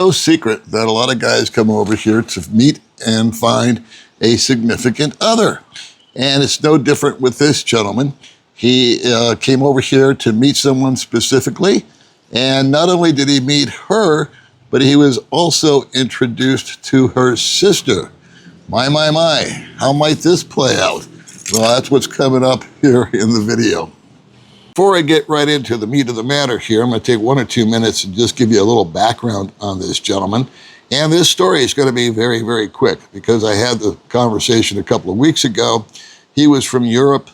No secret that a lot of guys come over here to meet and find a significant other. And it's no different with this gentleman. He came over here to meet someone specifically. And not only did he meet her, but he was also introduced to her sister. My, how might this play out? Well, that's what's coming up here in the video. Before I get right into the meat of the matter here, I'm going to take 1 or 2 minutes and just give you a little background on this gentleman. And this story is going to be very, very quick because I had the conversation a couple of weeks ago. He was from Europe.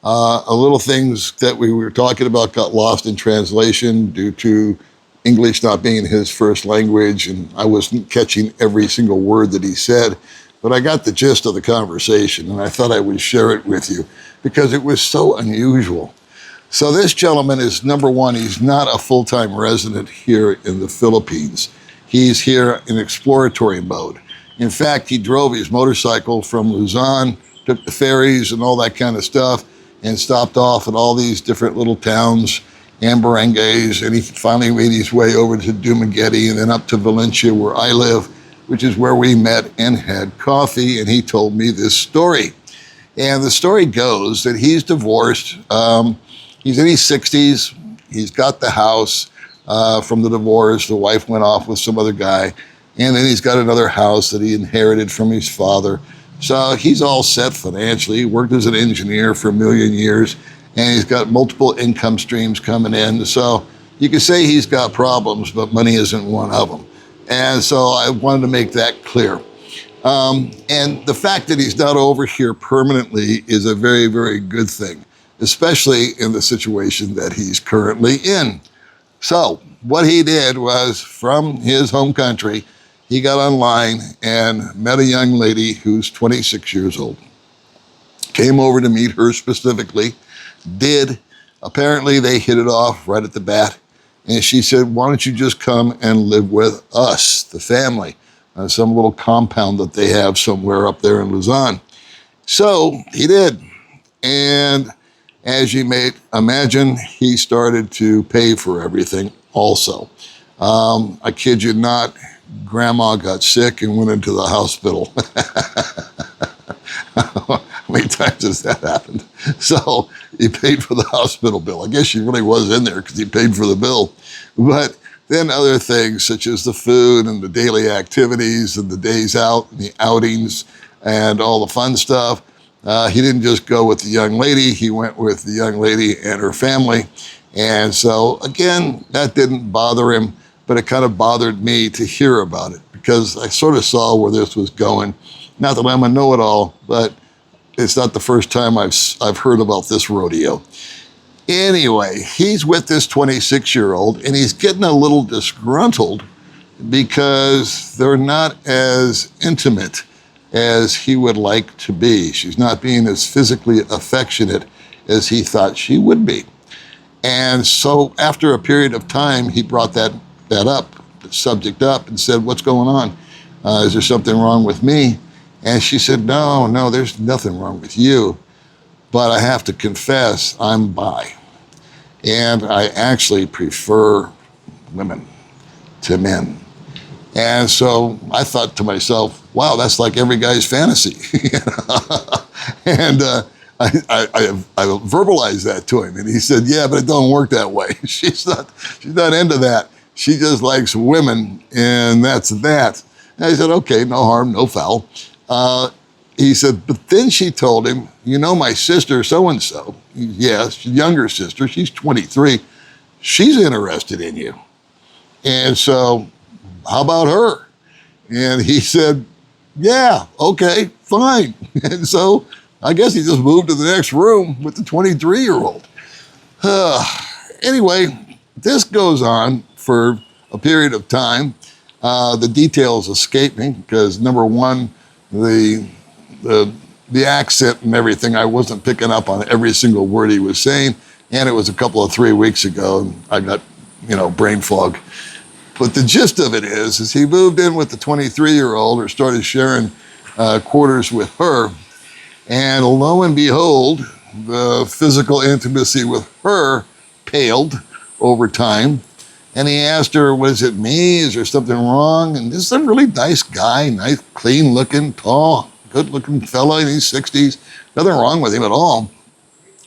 A little things that we were talking about got lost in translation due to English not being his first language, and I wasn't catching every single word that he said. But I got the gist of the conversation, and I thought I would share it with you because it was so unusual. So this gentleman is, number one, he's not a full-time resident here in the Philippines. He's here in exploratory mode. In fact, he drove his motorcycle from Luzon, took the ferries and all that kind of stuff, and stopped off at all these different little towns and barangays, and he finally made his way over to Dumaguete and then up to Valencia, where I live, which is where we met and had coffee, and he told me this story. And the story goes that he's divorced. He's in his 60s. He's got the house from the divorce. The wife went off with some other guy. And then he's got another house that he inherited from his father. So he's all set financially. He worked as an engineer for a million years. And he's got multiple income streams coming in. So you could say he's got problems, but money isn't one of them. And so I wanted to make that clear. And the fact that he's not over here permanently is a very, very good thing, especially in the situation that he's currently in. So what he did was, from his home country, he got online and met a young lady who's 26 years old. Came over to meet her specifically, apparently they hit it off right at the bat. And she said, why don't you just come and live with us, the family, some little compound that they have somewhere up there in Luzon. So he did. And as you may imagine, he started to pay for everything also. I kid you not, Grandma got sick and went into the hospital. How many times has that happened? So he paid for the hospital bill. I guess she really was in there because he paid for the bill. But then other things such as the food and the daily activities and the days out and the outings and all the fun stuff. He didn't just go with the young lady, he went with the young lady and her family. And so again, that didn't bother him, but it kind of bothered me to hear about it because I sort of saw where this was going. Not that I'm a know-it-all, but it's not the first time I've heard about this rodeo. Anyway, he's with this 26-year-old and he's getting a little disgruntled because they're not as intimate as he would like to be. She's not being as physically affectionate as he thought she would be. And so after a period of time, he brought that subject up and said, what's going on? Is there something wrong with me? And she said, no, there's nothing wrong with you, but I have to confess, I'm bi. And I actually prefer women to men. And so I thought to myself, wow, that's like every guy's fantasy. And I verbalized that to him. And he said, yeah, but it don't work that way. She's not into that. She just likes women, and that's that. And I said, okay, no harm, no foul. He said, but then she told him, you know, my sister so-and-so, yes, younger sister, she's 23, she's interested in you. And so, how about her? And he said, yeah, okay, fine. And so I guess he just moved to the next room with the 23-year-old. Anyway, this goes on for a period of time. The details escape me because, number one, the accent and everything, I wasn't picking up on every single word he was saying. And it was a couple of 3 weeks ago, and I got, brain fog. But the gist of it is he moved in with the 23-year-old or started sharing quarters with her. And lo and behold, the physical intimacy with her paled over time. And he asked her, was it me? Is there something wrong? And this is a really nice guy, nice, clean looking, tall, good looking fella in his 60s. Nothing wrong with him at all.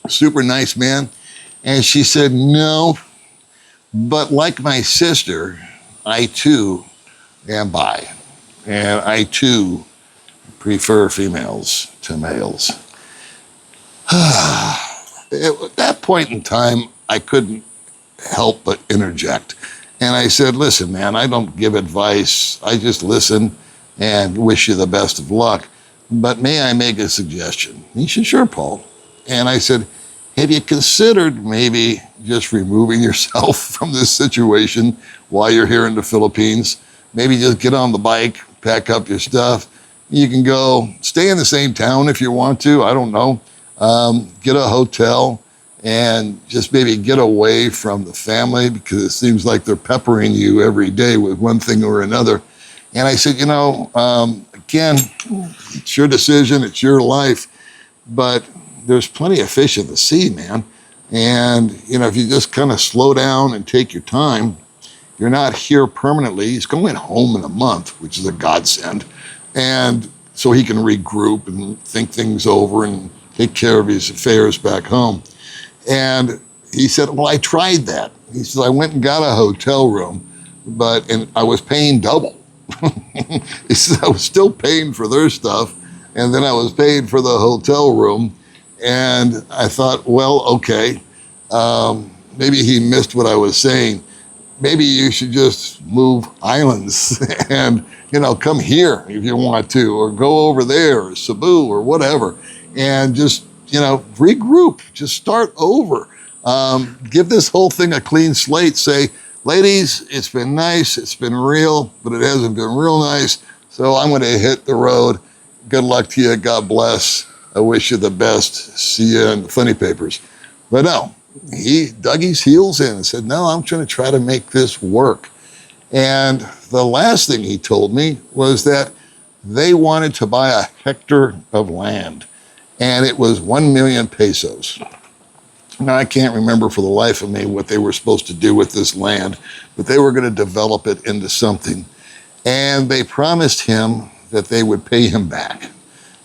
Super nice man. And she said, no, but like my sister, I too am bi. And I too prefer females to males. At that point in time, I couldn't help but interject. And I said, listen, man, I don't give advice. I just listen and wish you the best of luck. But may I make a suggestion? He said, sure, Paul. And I said, have you considered maybe just removing yourself from this situation while you're here in the Philippines? Maybe just get on the bike, pack up your stuff. You can go stay in the same town if you want to. I don't know. Get a hotel and just maybe get away from the family, because it seems like they're peppering you every day with one thing or another. And I said, again, it's your decision, it's your life, but there's plenty of fish in the sea, man. And, if you just kind of slow down and take your time, you're not here permanently. He's going home in a month, which is a godsend. And so he can regroup and think things over and take care of his affairs back home. And he said, well, I tried that. He said, I went and got a hotel room, and I was paying double. He said, I was still paying for their stuff, and then I was paying for the hotel room. And I thought, well, okay, maybe he missed what I was saying. Maybe you should just move islands and, come here if you want to, or go over there, or Cebu, or whatever, and just, regroup, just start over. Give this whole thing a clean slate. Say, ladies, it's been nice, it's been real, but it hasn't been real nice, so I'm going to hit the road. Good luck to you, God bless. I wish you the best. See you in the funny papers. But no, he dug his heels in and said, no, I'm trying to try to make this work. And the last thing he told me was that they wanted to buy a hectare of land, and it was 1 million pesos. Now, I can't remember for the life of me what they were supposed to do with this land, but they were going to develop it into something. And they promised him that they would pay him back.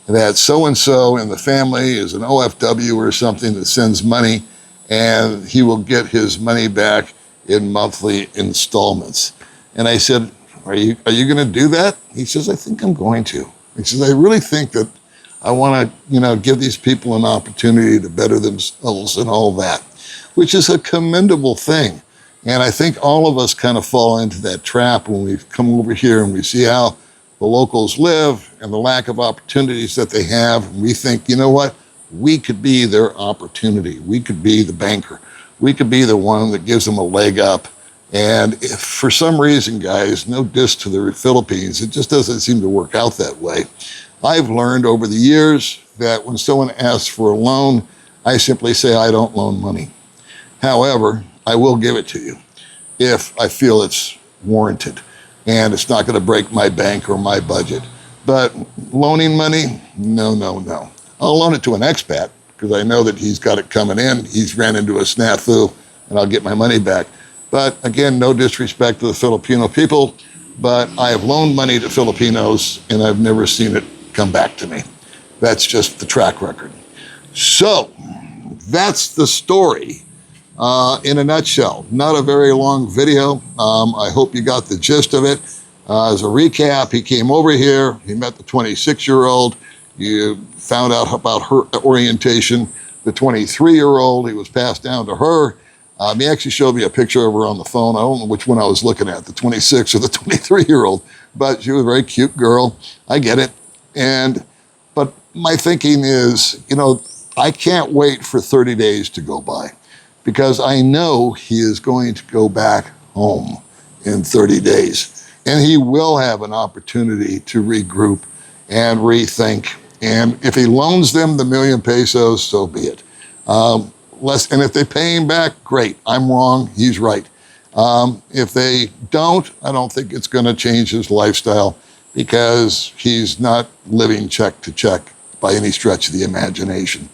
That so-and-so in the family is an OFW or something that sends money, and he will get his money back in monthly installments. And I said, are you going to do that? He says, I think I'm going to. He says, I really think that I want to, give these people an opportunity to better themselves and all that, which is a commendable thing. And I think all of us kind of fall into that trap when we come over here and we see how the locals live and the lack of opportunities that they have. And we think, you know what? We could be their opportunity. We could be the banker. We could be the one that gives them a leg up. And if for some reason, guys, no diss to the Philippines, it just doesn't seem to work out that way. I've learned over the years that when someone asks for a loan, I simply say, I don't loan money. However, I will give it to you if I feel it's warranted and it's not going to break my bank or my budget. But loaning money, no. I'll loan it to an expat because I know that he's got it coming in. He's ran into a snafu and I'll get my money back. But again, no disrespect to the Filipino people, but I have loaned money to Filipinos and I've never seen it come back to me. That's just the track record. So that's the story in a nutshell. Not a very long video. I hope you got the gist of it. As a recap, he came over here, he met the 26-year-old, you found out about her orientation. The 23-year-old, he was passed down to her. He actually showed me a picture of her on the phone. I don't know which one I was looking at, the 26 or the 23-year-old, but she was a very cute girl. I get it. But my thinking is, I can't wait for 30 days to go by because I know he is going to go back home in 30 days and he will have an opportunity to regroup and rethink. And if he loans them the 1 million pesos, so be it. And if they pay him back, great. I'm wrong, he's right. If they don't, I don't think it's going to change his lifestyle because he's not living check to check by any stretch of the imagination.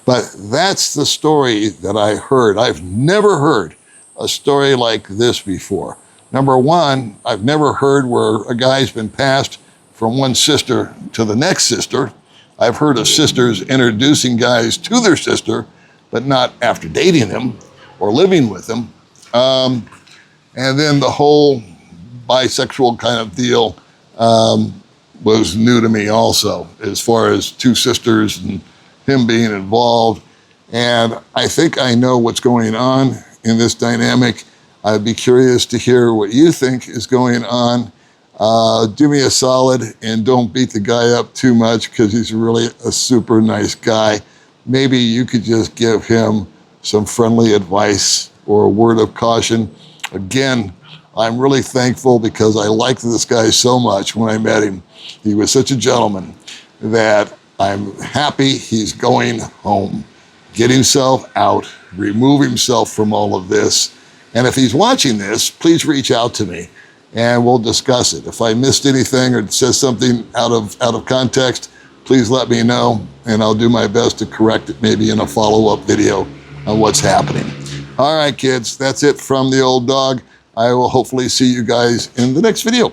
But that's the story that I heard. I've never heard a story like this before. Number one, I've never heard where a guy's been passed from one sister to the next sister. I've heard of sisters introducing guys to their sister, but not after dating them or living with them. And then the whole bisexual kind of deal was new to me also, as far as two sisters and him being involved. And I think I know what's going on in this dynamic. I'd be curious to hear what you think is going on. Do me a solid and don't beat the guy up too much, because he's really a super nice guy. Maybe you could just give him some friendly advice or a word of caution. Again, I'm really thankful because I liked this guy so much when I met him. He was such a gentleman that I'm happy he's going home. Get himself out, remove himself from all of this. And if he's watching this, please reach out to me and we'll discuss it. If I missed anything or says something out of context, please let me know and I'll do my best to correct it, maybe in a follow-up video on what's happening. All right, kids, that's it from the old dog. I will hopefully see you guys in the next video.